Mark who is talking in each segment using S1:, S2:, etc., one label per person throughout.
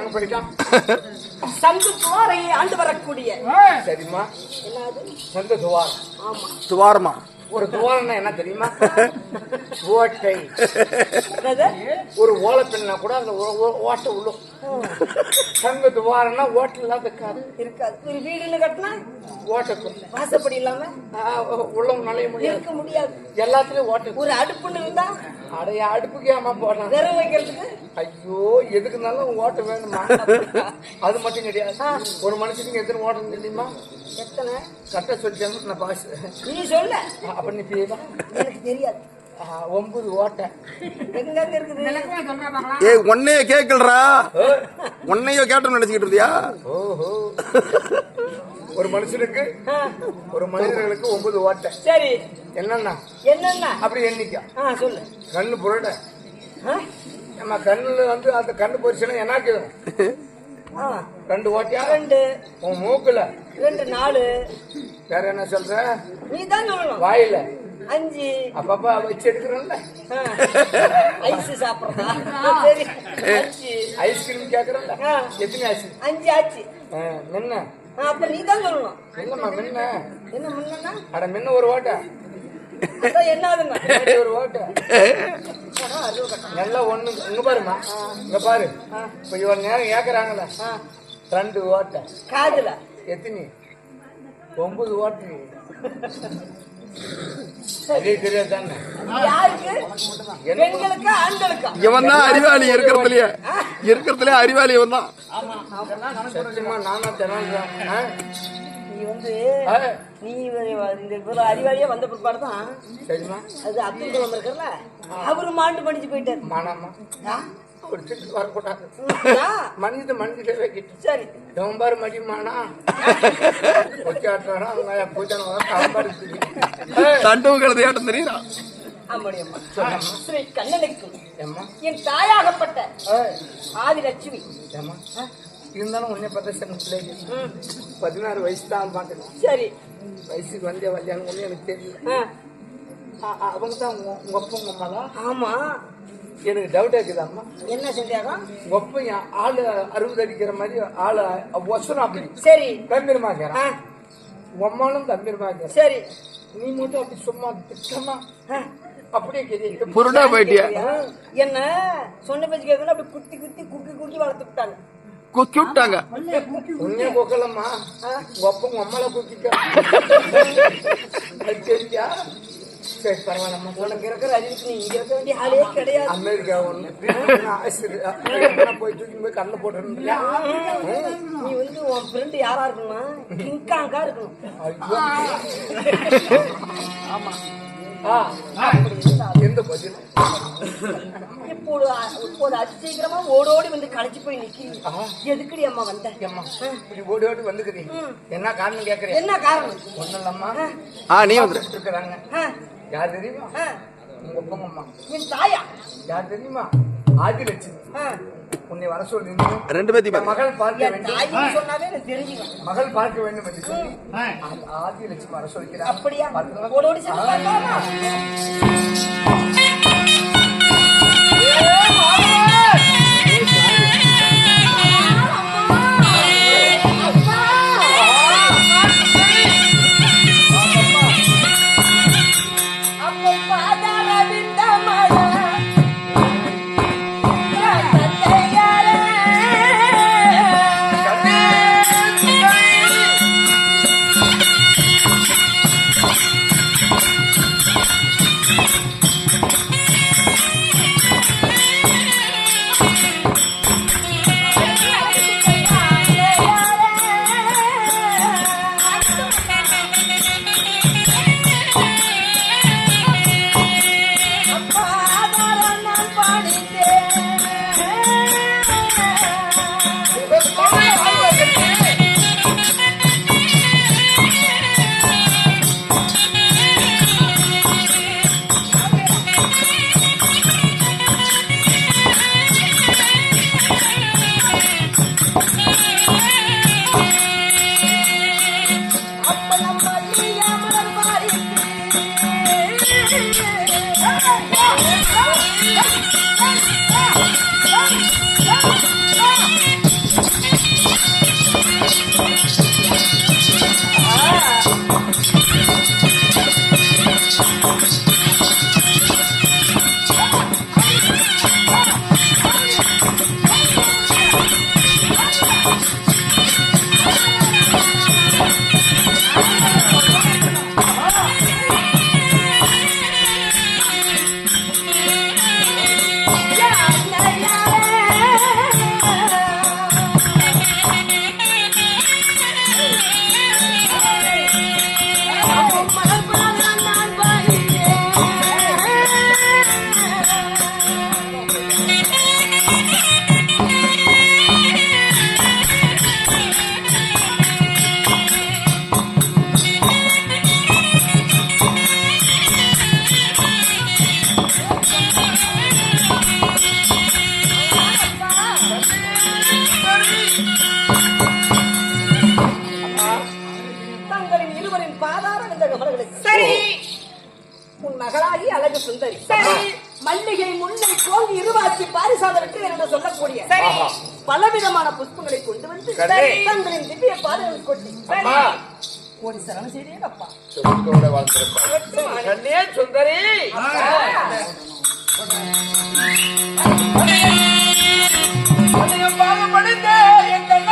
S1: எங்க போயிட்டான்?
S2: சங்கு துவாரையை ஆண்டு வரக்கூடிய
S1: சரிம்மா.
S2: என்னது
S1: சங்கு துவாரம்?
S2: ஆமா.
S3: துவாரமா?
S1: ஒரு துவாரம்னா என்ன தெரியுமா? ஓட்டை. ஒரு ஓலைப்பெண்ணா கூட அந்த ஓட்டை உள்ளும். சங்கு துவாரம்னா ஓட்டை இல்லாத
S2: இருக்காது. ஒரு வீடுன்னு கட்டினா
S1: ஓட்டைக்கும்
S2: வாசப்படி இல்லாம
S1: உள்ளம் நுழைய முடியாது,
S2: இருக்க முடியாது.
S1: எல்லாத்துலயும் ஓட்டை.
S2: ஒரு அடுப்புன்னு இருந்தா
S1: அடைய அடுப்புக்கே அம்மா போடுறான்
S2: விரவு வைக்கிறதுக்கு.
S1: ஐயோ எதுக்குனாலும் ஓட்ட வேணுமா? அது மட்டும் கிடையாது. ஒரு மனுஷனுக்கு எத்தனை ஓட்டம் தெரியுமா?
S2: எத்தனை
S1: கட்ட சொல்லிட்டேன் நான் பாஸ்.
S2: நீ சொல்ல
S1: அப்ப நீ செய்யவா?
S2: எனக்கு தெரியாது.
S1: 9 ஓட்டை
S2: எங்க இருக்குது?
S3: ஏய் உன்னைய கேக்கலடா, உன்னையோ கேட்டோம்னு நினைச்சிட்டு இருந்தியா?
S1: ஓஹோ. ஒரு மனுஷனுக்கு ஒரு மனிதர்களுக்கு 9 ஓட்டை.
S2: சரி
S1: என்னன்னா
S2: என்னன்னா
S1: அப்படி எண்ணிக்கா
S2: சொல்லு.
S1: கண்ணு புரட நம்ம கண்ணுல வந்து அந்த கண்ணு பொரிச்சுன்னா என்னாக்கு 2 ஓட்டியா?
S2: 2.
S1: உன் மூக்குல
S2: 2 4.
S1: வேற என்ன சொல்ற?
S2: நீ தான் சொல்லணும்.
S1: வாயில
S2: 5.
S1: அப்பப்பா வச்சு எடுக்கிறோம்ல.
S2: ஐஸ் சாப்பிடுறா? சரி 5.
S1: ஐஸ்கிரீம் கேக்குறோம்ல. எத்தனை ஐஸ்?
S2: 5 ஆச்சு.
S1: மின்ன
S2: அப்ப நீ தான் சொல்லணும்.
S1: என்னம்மா மின்ன?
S2: என்ன முன்னா?
S1: அட மின்ன ஒரு ஓட்டை.
S2: என்ன ஆகுதுங்க?
S1: ஒரு ஓட்டை நல்லா ஒண்ணு. இங்க பாருமா, இங்க பாரு. இப்ப இவன் நேரம் கேக்குறாங்கல்ல 2 ஓட்டை
S2: காதுல
S1: எத்தனை? 9 ஓட்டை. அதே தெரியாது தானே
S2: யாருக்கு? பெண்களுக்கா ஆண்களுக்கா?
S3: இவன் தான் அறிவாளி இருக்கிறதுலயே அறிவாளி இவன் தான்.
S1: சத்தியமா நானா தினம்
S2: நீ வந்து நீ இந்த அறிவாளியா வந்த பிற்பாடுதான்
S1: சரிமா
S2: அது அப்துல் கலாம் இருக்கல அவரு மாண்டு படிச்சு போயிட்டாரு.
S1: மானாமா ஒரு திட்டு வரக்கூடாது. மனித வைக்கிட்டு
S2: சரி
S1: டொம்பாரு மடிமானா ஒக்காட்டுறான் அவங்க பூஜை டொம்பாரு
S3: தண்டு கழுதையாட்டம் தெரியுறா.
S2: ஸ்ரீ கண்ணனுக்கு என் தாயாகப்பட்ட ஆதிலட்சுமி
S1: இருந்தாலும் உன்னை பார்த்தா 16 வயசு தான் பாட்டு.
S2: சரி
S1: வயசுக்கு வந்தே வல்யான்னு ஒண்ணு எனக்கு தெரியல. அவங்க தான் உங்க அப்பா உங்க அம்மாவா? ஆமா. எனக்கு டவுட் இருக்குது அம்மா. என்ன செஞ்சாங்க? உங்க அப்பா ஆளு 60 அடிக்கிற மாதிரி ஆளு ஒசனம் அப்படி. சரி கம்பீரமா இருக்கிறான். உங்க அம்மாலும் கம்பீரமா இருக்கிற. சரி நீ மட்டும் அப்படி சும்மா திட்டமா அப்படியே கேட்க
S3: புருடா போயிட்டியா?
S2: என்ன சொன்ன பேச்சு கேட்கணும். அப்படி குத்தி குக்கி வளர்த்து விட்டாங்க.
S3: குக்கி விட்டாங்க.
S1: உன்னே கொக்கலம்மா உங்க அப்பா உங்க அம்மால குக்கிக்க தெரியா? சரி பரவாயில்லம்மா. உனக்கு இருக்கிற அறிவுக்கு நீ இங்க இருக்க வேண்டிய ஆளே கிடையாது. அமெரிக்கா ஒண்ணு போய் தூக்கி போய் கல்ல போட்டு
S2: நீ வந்து உன் ஃப்ரெண்டு யாரா இருக்கணும்னா கிங்காங்கா இருக்கணும்.
S1: ஆமா எந்த பதில்?
S2: இப்போது அதிசீக்கிரமா ஓடோடி வந்து களைச்சு போய் நிக்கிறீங்க. எதுக்குடி அம்மா வந்த?
S1: இப்படி ஓடி வந்துக்கிறீங்க என்ன காரணம் கேக்குறீங்க? என்ன காரணம்? ஒண்ணும் இல்லம்மா.
S3: நீ வந்து
S1: இருக்கிறாங்க. யார் தெரியுமா? உங்க அப்பா அம்மா.
S2: என் தாயா?
S1: யார் தெரியுமா? ஆதிலட்சுமி. உன்னை வர சொல்லி
S3: 2 பேத்தி
S1: மகள் பார்க்க வேண்டும்
S2: சொன்னாவே எனக்கு தெரிஞ்சுக்கலாம்.
S1: மகள் பார்க்க வேண்டும் என்று சொல்லி ஆதிலட்சுமி வர சொல்லிக்கிறார்.
S2: அப்படியா? ஓடோடி சென்று கமலங்களுக்கு
S4: சரி
S2: உன் மகளாகி அழகு சுந்தரி
S4: சரி
S2: மல்லிகை முல்லை கோங்கி இருவாச்சி பாரிசாத வெற்றி என்று சொல்லக்கூடிய
S4: சரி
S2: பலவிதமான புஷ்பங்களை கொண்டு வந்து
S1: சரி.
S2: தங்களின் திவ்ய பாதங்கள் கொட்டி
S1: அம்மா
S2: கோடி சரணம் செய்தேன் அப்பா
S1: சுகத்தோட வாழ்ந்திருப்பாய் கண்ணே சுந்தரி பாடுபடுத்த எங்கள்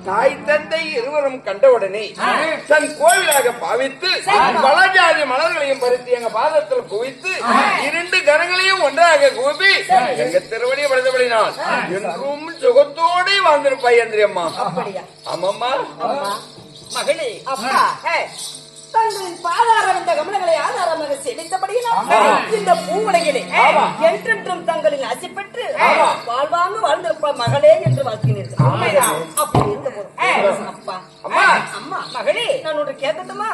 S1: தாய் தந்தை இருவரும் கண்டவுடனே தன் கோவிலாக பாவித்து பலஜாதி மலர்களையும் பறித்து எங்க பாதத்தில் குவித்து இரண்டு கரங்களையும் ஒன்றாக கூப்பி எங்க திருவடியை படுத்தபடினால் என்றும் சுகத்தோடு வாழ்ந்திருப்பாய் என்று அம்மா. ஆமாம்மா
S2: மகளே அப்பா தங்களின் பாதாரம் இந்த கமலங்களை ஆதாரமாக செலுத்தபடியினால் இந்த பூவுலகிலே என்றென்றும் தங்களின் ஆசை பெற்று வாழ்வாங்க வாழ்ந்திருப்ப மகளே என்று வாழ்த்தினீர்கள். அப்படி இருந்த போது அப்பா
S1: அம்மா
S2: அம்மா மகளே நான் ஒன்று கேட்கட்டுமா?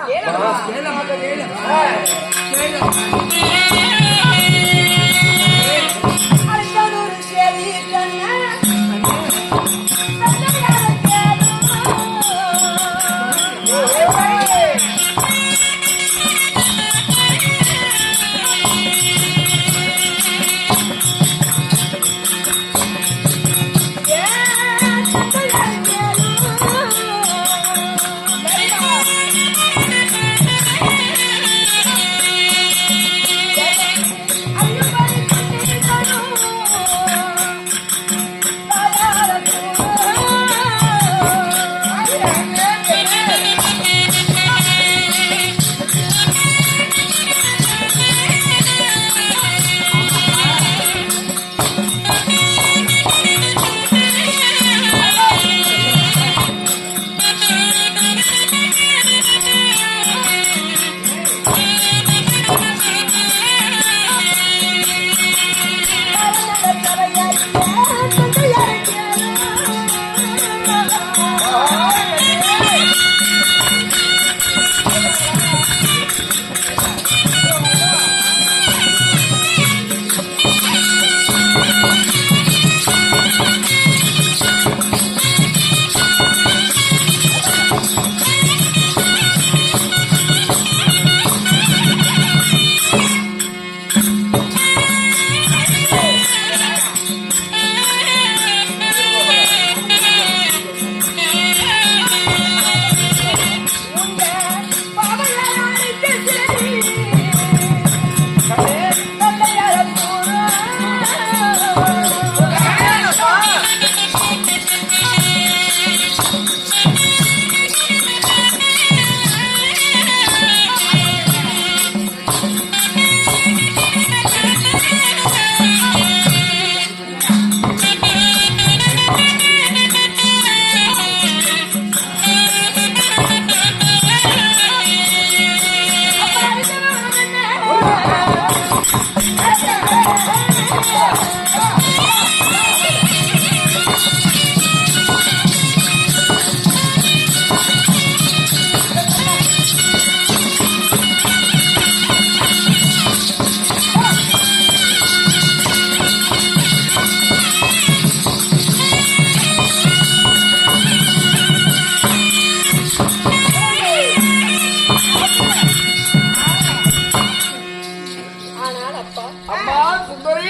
S1: அம்மா சுந்தரி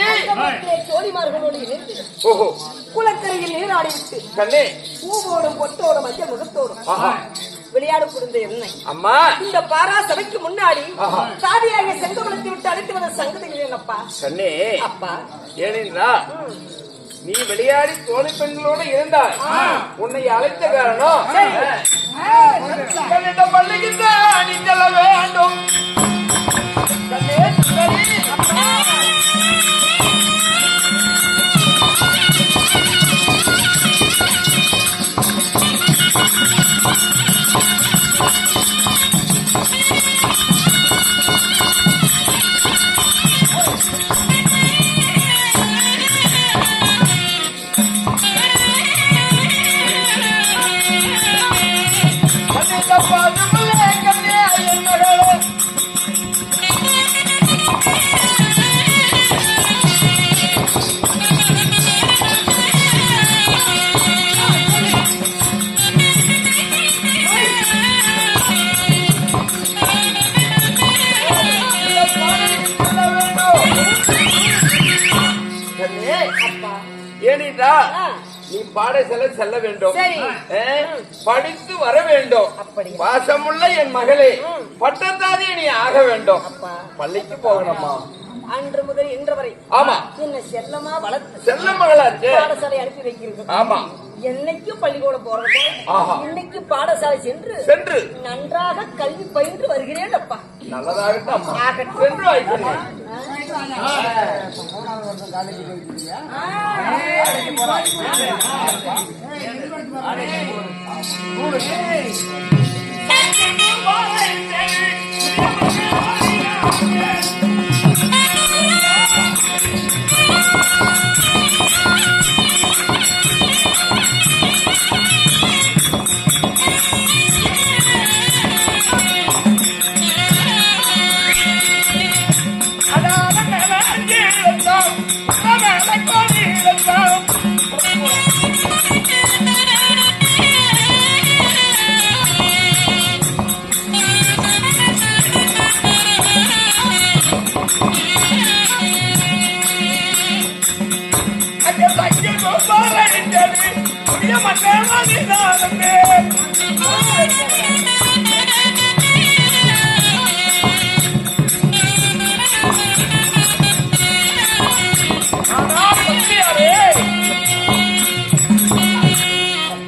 S2: தோழிமார்களோடு இணைந்து
S1: ஓஹோ
S2: குளக்கரையில் நீராடிவிட்டு
S1: கண்ணே
S2: பூவோடும் பொட்டோடும் மஞ்சள் முகத்தோடும்
S1: ஆஹா
S2: விளையாடு கொடுத்த என்னை
S1: அம்மா
S2: இந்த பாரா சபைக்கு முன்னாடி
S1: ஆஹா.
S2: சாதியாக செங்கமலத்தை விட்டு அழைத்து வந்த சங்கதிகள் என்னப்பா
S1: கண்ணே
S2: அப்பா
S1: ஏனென்றா நீ விளையாடி தோழி பெண்களோடு இருந்தாய் உன்னை அழைத்த காரணம் என்னிடம் பள்ளிக்கிட்ட நீ செல்ல வேண்டும் கண்ணே சுந்தரி அம்மா ஏனென்றா நீ பாடசாலை செல்ல வேண்டும்
S2: சரி.
S1: படித்து வர வேண்டும்
S2: அப்படியா?
S1: பாசமுள்ள என் மகளே பட்டத்தாதியை நீ ஆக வேண்டும்
S2: அப்பா
S1: பள்ளிக்கு போகணுமா
S2: அன்று முதல் இன்று வரை
S1: ஆமா
S2: என்ன செல்லமா வளர்த்து
S1: செல்ல மகளாச்சு
S2: பாடசாலை அனுப்பி வைக்கிறீர்கள்
S1: ஆமா
S2: என்னைக்கும் பள்ளிக்கூடம் போறது
S1: ஆஹா.
S2: இன்னைக்கு பாடசாலை சென்று
S1: சென்று
S2: நன்றாக கல்வி பயின்று வருகிறேன் அப்பா
S1: நல்லதாகட்டும் அம்மா.
S2: ஆகட்டும்.
S1: சென்று வைக்கிறேன்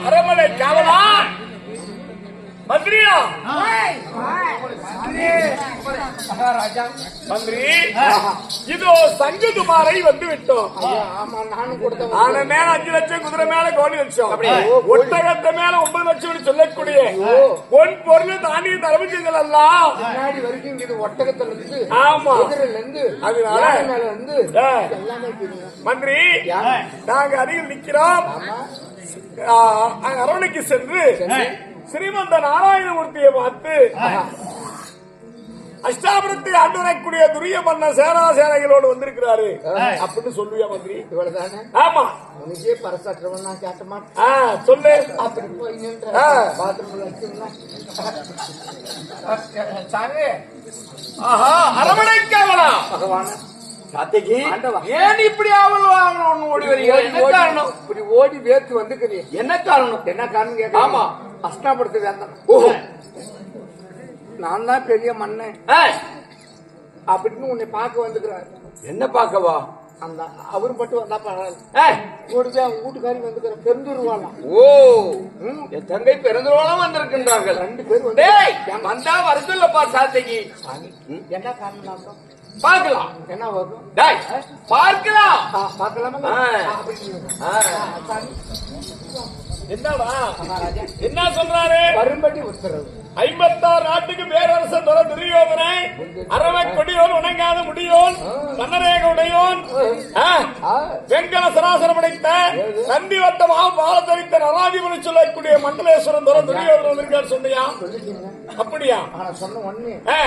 S1: அரமனை காவலா மந்திரியா மந்திரி இதோ சங்ககுமாரை வந்து விட்டோம் ஆன மேல 5 லட்சம் குதிரை மேல கோடி லட்சம் ஒட்டகத்தை மேல 9 லட்சம் சொல்லக்கூடிய பொன் பொருள் தானிய தரவுகள் எல்லாம்
S4: முன்னாடி வரைக்கும் இங்க ஒட்டகத்துல இருந்து
S1: ஆமா
S4: குதிரையில இருந்து
S1: அதனால
S4: மேல இருந்து எல்லாமே தெரியும்.
S1: மந்திரி நாங்க அருகில் நிக்கிறோம் அரவணைக்கு சென்று ஸ்ரீமந்த நாராயணமூர்த்தியை பார்த்து அஷ்டாபுரத்தை ஆண்டு வரக்கூடிய துரிய மன்ன சேனாசேனைகளோடு வந்திருக்கிறாரு அப்படின்னு சொல்லுவியா மந்திரி?
S4: இவ்வளவுதானே
S1: ஆமா
S4: உனக்கே பரசாற்றவன் நான் கேட்ட மாட்டேன்.
S1: சொல்லு
S4: அப்படி போய் பாத்ரூம்ல வச்சுங்களா சாமி
S1: ஆஹா அரவணைக்காவலா
S4: பகவான
S1: சாத்திக்கு
S4: ஆண்டவா.
S1: ஏன் இப்படி ஆவல் வாங்கணும் ஓடி வரீங்க? என்ன காரணம்?
S4: இப்படி ஓடி வேர்த்து வந்துக்கிறீ
S1: என்ன காரணம்?
S4: என்ன காரணம் கேட்க?
S1: ஆமா.
S4: அஷ்டாபுரத்து வேண்டாம்.
S1: ஓஹோ
S4: நான் தான் பெரிய மன்னன்
S1: ஏய்,
S4: அப்படின்னு உன்னை பார்க்க வந்துக்கிறாரு.
S1: என்ன பாக்கவா?
S4: அந்த அவரு மட்டும் வந்தா பரவாயில்ல.
S1: ஏய்,
S4: கூடவே அவங்க வீட்டுக்காரி வந்துக்கிற பெருந்துருவாளாம்.
S1: ஓ என் தங்கை பிறந்தவளும் வந்திருக்கின்றார்கள்.
S4: 2 பேர் வந்து
S1: டேய், வந்தா வருதுல்லப்பா சாத்திக்கு.
S4: என்ன காரணம்
S1: பார்க்கலாம்.
S4: என்ன வரும்?
S1: டேய், பார்க்கலாம்.
S4: பார்க்கலாமா?
S1: ஆ.
S4: சாமி
S1: என்னவா
S4: மகாராஜா
S1: என்ன சொல்றாரு?
S4: வரும்படி உத்தரவு.
S1: 56 நாட்டுக்கு பேரரசன் துறை துரியோதனை அரவை கொடியோன் உணங்காத முடியோன் கண்ணரேக உடையோன் வெங்கல சராசரம் படைத்த நந்தி வட்டமாக பாலத்தரித்த நராதிபதி சொல்லக்கூடிய மண்டலேஸ்வரன் துறை துரியோதன் வந்திருக்காரு சொன்னியா?
S4: சொல்லிட்டீங்க.
S1: அப்படியா?
S4: ஆனா சொன்ன ஒண்ணு
S1: ஆ,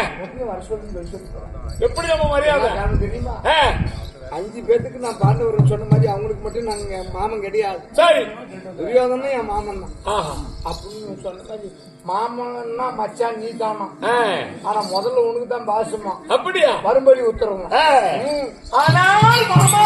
S4: வர சொல்லி சொல்லிட்டு
S1: எப்படி நம்ம மரியாதை?
S4: காரணம் தெரியுமா?
S1: ஆ, 5 பேத்துக்கு நான் பாண்டவர் சொன்ன மாதிரி அவங்களுக்கு மட்டும் நாங்க மாமன் கிடையாது.
S5: சரி.
S1: துரியோதனும் என் மாமன் தான்
S5: ஆஹா.
S1: அப்படின்னு சொன்ன மாதிரி மாமன்னா மச்சான் நீ தாமா.
S5: ஆ.
S1: ஆனா முதல்ல உனக்கு தான் பாசுமா.
S5: அப்படியா?
S1: மறுபடி உத்தரவு.
S5: ஆனால் மாமா